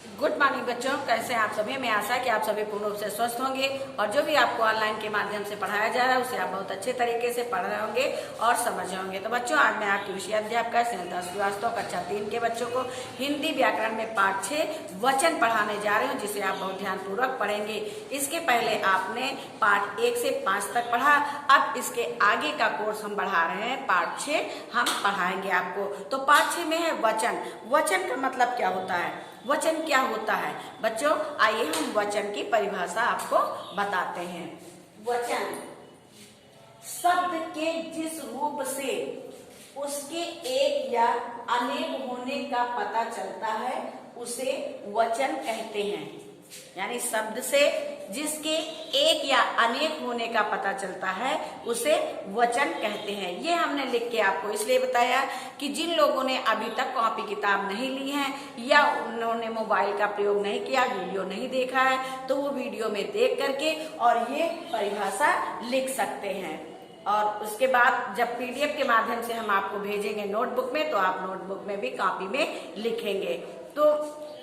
Good morning बच्चों, कैसे हैं आप सभी। मैं आशा है कि आप सभी पूर्ण रूप से स्वस्थ होंगे और जो भी आपको ऑनलाइन के माध्यम से पढ़ाया जा रहा है उसे आप बहुत अच्छे तरीके से पढ़ रहे होंगे और समझ रहे होंगे। तो बच्चों, आज मैं आपकी विषय अध्यापक स्नेहलता श्रीवास्तव कक्षा 3 के बच्चों को हिंदी व्याकरण में पाठ 6 वचन पढ़ाने जा रही हूँ, जिसे आप बहुत ध्यानपूर्वक पढ़ेंगे। इसके पहले आपने पाठ 1 से 5 तक पढ़ा। अब इसके आगे का कोर्स हम बढ़ा रहे हैं, पाठ 6 हम पढ़ाएंगे आपको। तो पाठ 6 में है वचन। वचन का मतलब क्या होता है, वचन क्या होता है बच्चों, आइए हम वचन की परिभाषा आपको बताते हैं। वचन शब्द के जिस रूप से उसके एक या अनेक होने का पता चलता है उसे वचन कहते हैं। यानी शब्द से जिसके एक या अनेक होने का पता चलता है उसे वचन कहते हैं। ये हमने लिख के आपको इसलिए बताया कि जिन लोगों ने अभी तक कॉपी किताब नहीं ली है या उन्होंने मोबाइल का प्रयोग नहीं किया, वीडियो नहीं देखा है, तो वो वीडियो में देख करके और ये परिभाषा लिख सकते हैं। और उसके बाद जब पीडीएफ के माध्यम से हम आपको भेजेंगे नोटबुक में, तो आप नोटबुक में भी कॉपी में लिखेंगे। तो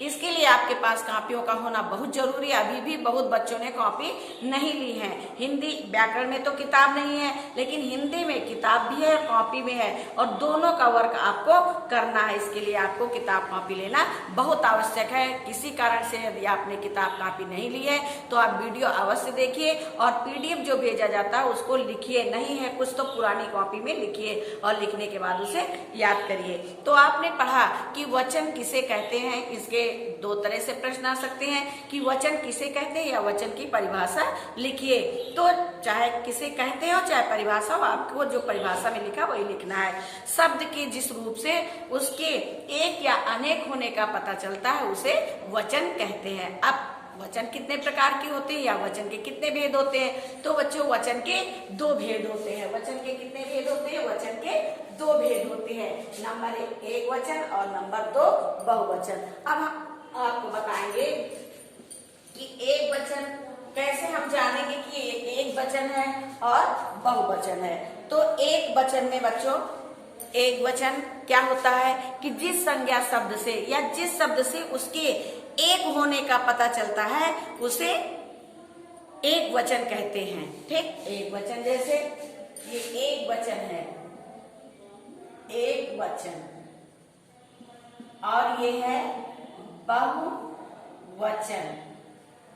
इसके लिए आपके पास कॉपियों का होना बहुत जरूरी है। अभी भी बहुत बच्चों ने कॉपी नहीं ली है। हिंदी व्याकरण में तो किताब नहीं है, लेकिन हिंदी में किताब भी है, कॉपी भी है, और दोनों का वर्क आपको करना है। इसके लिए आपको किताब कॉपी लेना बहुत आवश्यक है। किसी कारण से यदि आपने किताब कॉपी नहीं ली है तो आप वीडियो अवश्य देखिए और पीडीएफ जो भेजा जाता है उसको लिखिए। नहीं है कुछ तो पुरानी कॉपी में लिखिए और लिखने के बाद उसे याद करिए। तो आपने पढ़ा कि वचन किसे कहते हैं। इसके दो तरह से प्रश्न आ सकते हैं कि वचन किसे कहते हैं या वचन की परिभाषा लिखिए। तो चाहे किसे कहते हो चाहे परिभाषा हो, आपको जो परिभाषा में लिखा वही लिखना है। शब्द के जिस रूप से उसके एक या अनेक होने का पता चलता है उसे वचन कहते हैं। अब वचन कितने प्रकार के होते हैं या वचन के कितने भेद होते हैं, तो बच्चों वचन के 2 भेद होते हैं। वचन के कितने भेद होते हैं, वचन के 2 भेद होते हैं। नंबर 1 एक वचन और नंबर 2 बहुवचन। अब हम आपको बताएंगे कि एक वचन कैसे हम जानेंगे कि एक वचन है और बहुवचन है। तो एक वचन में बच्चों, एक वचन क्या होता है कि जिस संज्ञा शब्द से या जिस शब्द से उसके एक होने का पता चलता है उसे एक वचन कहते हैं। ठीक, एक वचन जैसे ये एक वचन है, एक वचन, और ये है बहुवचन।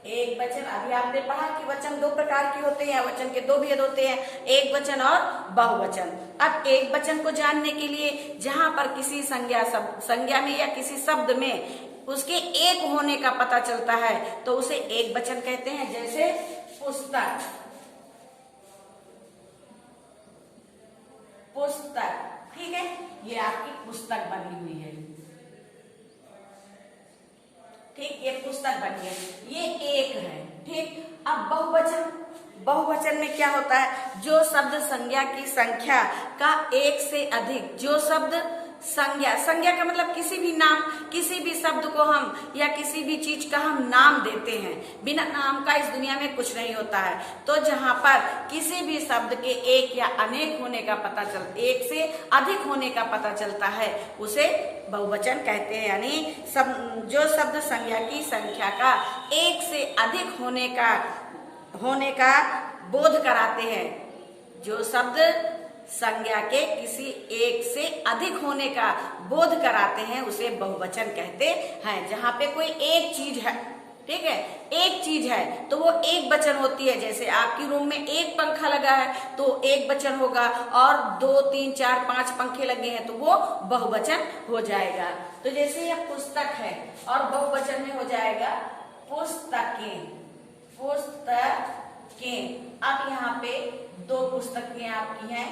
एक वचन, अभी आपने पढ़ा कि वचन 2 प्रकार के होते हैं, वचन के 2 भेद होते हैं, एक वचन और बहुवचन। अब एक वचन को जानने के लिए जहां पर किसी संज्ञा में या किसी शब्द में उसके एक होने का पता चलता है तो उसे एक वचन कहते हैं। जैसे पुस्तक, पुस्तक, ठीक है, ये आपकी पुस्तक बनी हुई है। ठीक, ये पुस्तक बनी है, ये एक है। ठीक, अब बहुवचन, बहुवचन में क्या होता है, जो शब्द संज्ञा की संख्या का एक से अधिक, जो शब्द संज्ञा का मतलब किसी भी नाम, किसी भी शब्द को हम या किसी भी चीज का हम नाम देते हैं। बिना नाम का इस दुनिया में कुछ नहीं होता है। तो जहां पर किसी भी शब्द के एक या अनेक होने का पता चल, एक से अधिक होने का पता चलता है उसे बहुवचन कहते हैं। यानी जो शब्द संज्ञा की संख्या का एक से अधिक होने का बोध कराते हैं, जो शब्द संज्ञा के किसी एक से अधिक होने का बोध कराते हैं उसे बहुवचन कहते हैं। जहां पे कोई एक चीज है, ठीक है, एक चीज है तो वो एक वचन होती है। जैसे आपकी रूम में एक पंखा लगा है तो एक वचन होगा, और 2 3 4 5 पंखे लगे हैं तो वो बहुवचन हो जाएगा। तो जैसे यह पुस्तक है और बहुवचन में हो जाएगा पुस्तकें, पुस्तकें। अब यहाँ पे 2 पुस्तकें आपकी हैं,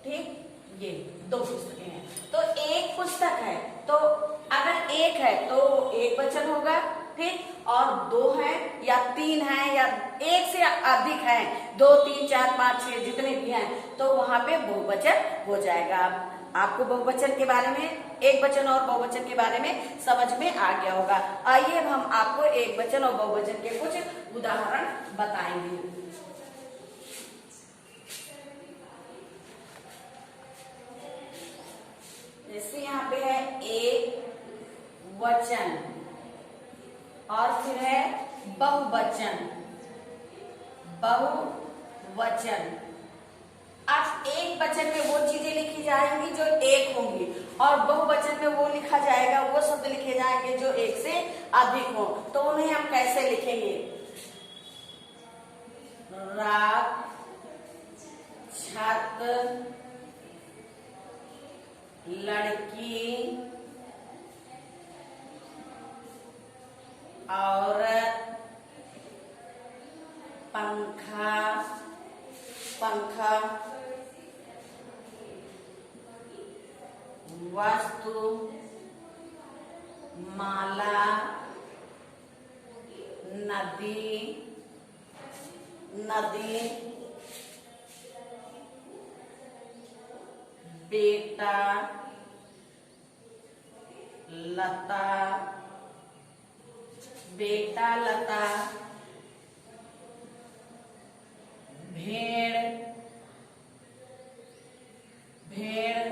ठीक, ये 2 पुस्तकें हैं। तो एक पुस्तक है तो अगर एक है तो एक वचन होगा, ठीक, और 2 है या 3 है या एक से अधिक है, 2 3 4 5 6 जितने भी हैं, तो वहां पे बहुवचन हो जाएगा। आपको बहुवचन के बारे में, एक वचन और बहुवचन के बारे में समझ में आ गया होगा। आइए अब हम आपको एक वचन और बहुवचन के कुछ उदाहरण बताएंगे। जैसे यहाँ पे है एक वचन, और फिर है बहुवचन, बहुवचन। अब एक वचन में वो चीजें लिखी जाएंगी जो एक होंगी और बहुवचन में वो लिखा जाएगा, वो शब्द लिखे जाएंगे जो एक से अधिक हो। तो उन्हें हम कैसे लिखेंगे? रात, छत, लड़की, औरत, पंखा, पंखा, वस्तु, माला, नदी, नदी, बेटा, लता, बेटा, लता, भेड़, भेड़,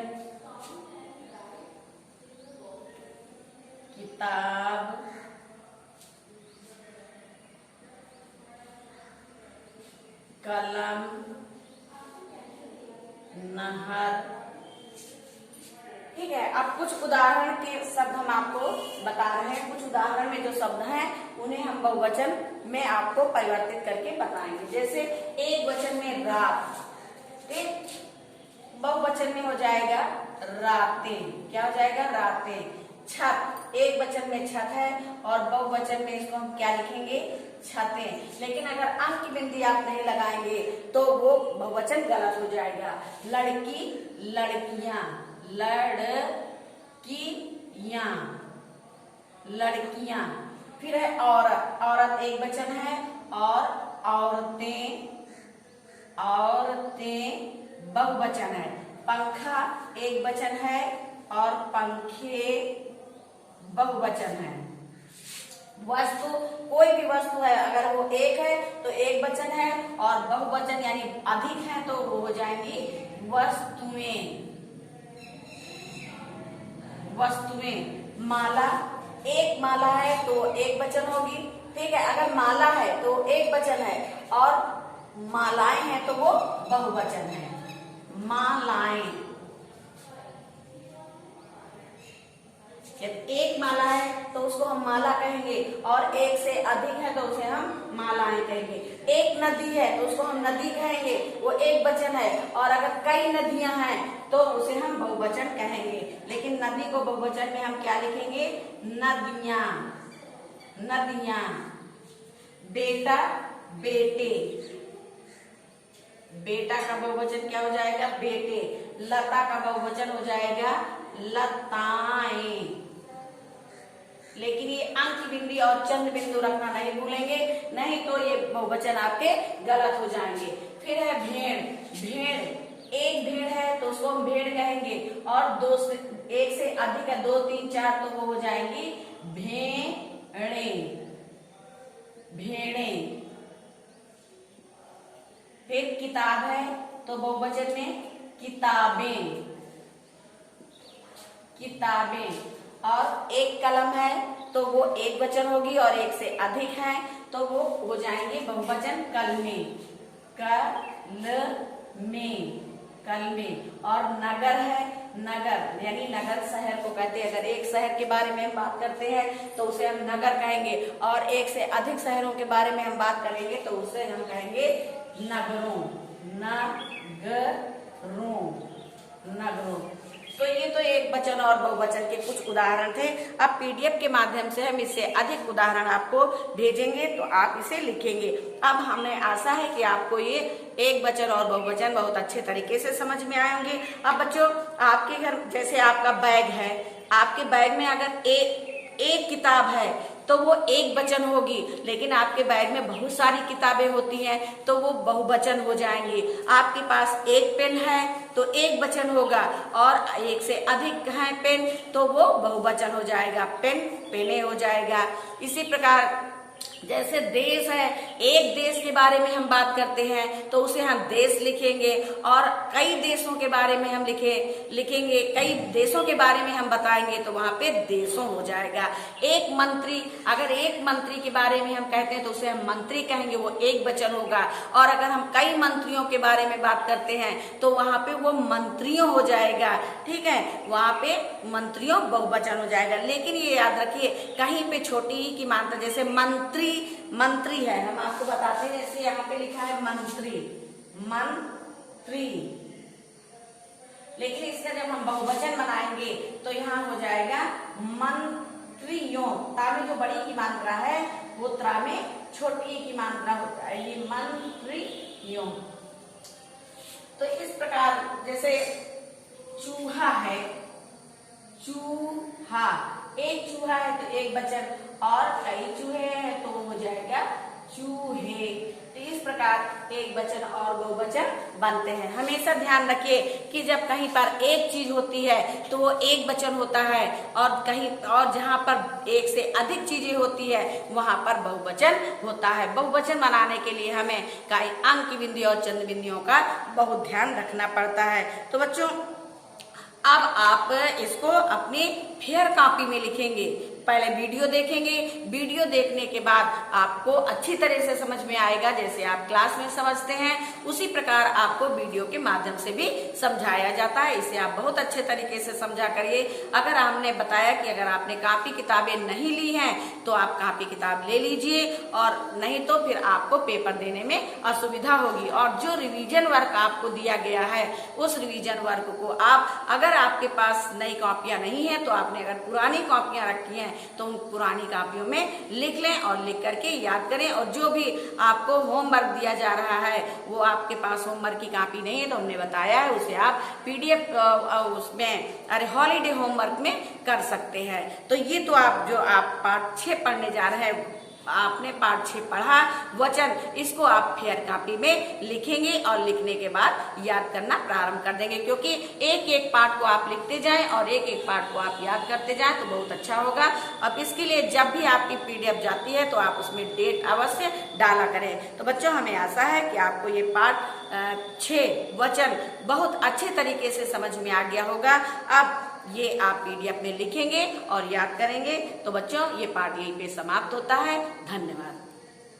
किताब, कलम, नहर। ठीक है, अब कुछ उदाहरण के शब्द हम आपको बता रहे हैं। कुछ उदाहरण में जो शब्द हैं उन्हें हम बहुवचन में आपको परिवर्तित करके बताएंगे। जैसे एक वचन में रात, ठीक, बहुवचन में हो जाएगा रातें। क्या हो जाएगा? रातें। छत, एक वचन में छत है और बहुवचन में इसको हम क्या लिखेंगे? छतें। लेकिन अगर अंक की बिंदी आप नहीं लगाएंगे तो वो बहुवचन गलत हो जाएगा। लड़की, लड़कियां, लड़कियां, लड़कियां। फिर है औरत, औरत एक वचन है और औरतें, औरतें बहुवचन है। पंखा एक वचन है और पंखे बहुवचन है। वस्तु, कोई भी वस्तु है अगर वो एक है तो एक वचन है और बहुवचन यानी अधिक है तो वो हो जाएंगी वस्तुएं, वस्तुएं। माला, एक माला है तो एक वचन होगी। ठीक है, अगर माला है तो एक वचन है और मालाएं हैं तो वो बहुवचन है। मालाएं, जब एक माला है तो उसको हम माला कहेंगे और एक से अधिक है तो उसे हम मालाएं कहेंगे। एक नदी है तो उसको हम नदी कहेंगे, वो एक वचन है। और अगर कई नदियां हैं तो उसे हम बहुवचन कहेंगे। लेकिन नदी को बहुवचन में हम क्या लिखेंगे? नदियां, नदियां। बेटा, बेटे, बेटा का बहुवचन क्या हो जाएगा? बेटे। लता का बहुवचन हो जाएगा लताएं। लेकिन ये अंक की बिंदी और चंद्र बिंदु रखना नहीं भूलेंगे, नहीं तो ये बहुवचन आपके गलत हो जाएंगे। फिर है भेड़, भेड़, एक भेड़ है तो उसको हम भेड़ कहेंगे और दो से एक से अधिक है, 2, 3, 4 तो वो हो जाएंगी भेड़े, भेड़े। फिर किताब है तो बहुवचन में किताबें, किताबें। और एक कलम है तो वो एक वचन होगी और एक से अधिक है तो वो हो जाएंगे बहुवचन कलमें, कलमें, कलमें। और नगर है, नगर यानी नगर शहर को कहते हैं। अगर एक शहर के बारे में हम बात करते हैं तो उसे हम नगर कहेंगे और एक से अधिक शहरों के बारे में हम बात करेंगे तो उसे हम कहेंगे नगरों, नगरों, नगरों। तो ये तो एक वचन और बहुवचन के कुछ उदाहरण थे। अब पीडीएफ के माध्यम से हम इससे अधिक उदाहरण आपको भेजेंगे तो आप इसे लिखेंगे। अब हमें आशा है कि आपको ये एक वचन और बहुवचन बहुत अच्छे तरीके से समझ में आए होंगे। अब बच्चों, आपके घर जैसे आपका बैग है, आपके बैग में अगर एक किताब है तो वो एक वचन होगी। लेकिन आपके बैग में बहुत सारी किताबें होती हैं तो वो बहुवचन हो जाएंगी। आपके पास एक पेन है तो एक वचन होगा और एक से अधिक है पेन तो वो बहुवचन हो जाएगा, पेन, पेने हो जाएगा। इसी प्रकार जैसे देश है, एक देश के बारे में हम बात करते हैं तो उसे हम देश लिखेंगे, और कई देशों के बारे में हम लिखेंगे, कई देशों के बारे में हम बताएंगे तो वहां पे देशों हो जाएगा। एक मंत्री, अगर एक मंत्री के बारे में हम कहते हैं तो उसे हम मंत्री कहेंगे, वो एक वचन होगा। और अगर हम कई मंत्रियों के बारे में बात करते हैं तो वहां पे वो मंत्रियों हो जाएगा। ठीक है, वहां पे मंत्रियों बहुवचन हो जाएगा। लेकिन ये याद रखिए, कहीं पे छोटी ही की मात्रा, जैसे मंत्री है, हम आपको बताते हैं, जैसे यहाँ पे लिखा है मंत्री, लेकिन इसका जब हम बहुवचन बनाएंगे तो यहाँ हो जाएगा मंत्रियों। ता में जो बड़ी की मात्रा है वो त्रा में छोटी की मात्रा होता है, ये मंत्रियों। तो इस प्रकार जैसे चूहा है, चूहा, एक चूहा है तो एक वचन, और कई चूहे हैं तो हो जाएगा चूहे। तो इस प्रकार एक वचन और बहुवचन बनते हैं। हमेशा ध्यान रखिए कि जब कहीं पर एक चीज होती है तो वो एक वचन होता है, और कहीं और जहां पर एक से अधिक चीजें होती है वहां पर बहुवचन होता है। बहुवचन बनाने के लिए हमें कई अंक बिंदियों और चंद्र बिंदियों का बहुत ध्यान रखना पड़ता है। तो बच्चों, अब आप इसको अपनी फेयर कॉपी में लिखेंगे। पहले वीडियो देखेंगे, वीडियो देखने के बाद आपको अच्छी तरह से समझ में आएगा। जैसे आप क्लास में समझते हैं उसी प्रकार आपको वीडियो के माध्यम से भी समझाया जाता है। इसे आप बहुत अच्छे तरीके से समझा करिए। अगर हमने बताया कि अगर आपने कॉपी किताबें नहीं ली हैं तो आप कॉपी किताब ले लीजिए, और नहीं तो फिर आपको पेपर देने में असुविधा होगी। और जो रिवीजन वर्क आपको दिया गया है उस रिवीजन वर्क को आप, अगर आपके पास नई कॉपियां नहीं है तो आपने अगर पुरानी कॉपियां रखी हैं तो उन पुरानी कॉपियों में लिख लें और लिख करके याद करें। और जो भी आपको होमवर्क दिया जा रहा है वो आपके पास होमवर्क की कॉपी नहीं है तो हमने बताया है, उसे आप PDF उसमें हॉलीडे होमवर्क में कर सकते हैं। तो ये तो आप जो आप पाठ 6 पढ़ने जा रहे हैं, आपने पाठ 6 पढ़ा वचन, इसको आप फेयर कॉपी में लिखेंगे और लिखने के बाद याद करना प्रारंभ कर देंगे। क्योंकि एक एक पाठ को आप लिखते जाएं और एक एक पाठ को आप याद करते जाएं तो बहुत अच्छा होगा। अब इसके लिए जब भी आपकी PDF जाती है तो आप उसमें डेट अवश्य डाला करें। तो बच्चों, हमें आशा है कि आपको ये पाठ 6 वचन बहुत अच्छे तरीके से समझ में आ गया होगा। अब ये आप PDF में लिखेंगे और याद करेंगे। तो बच्चों, ये पाठ यहीं पे समाप्त होता है। धन्यवाद।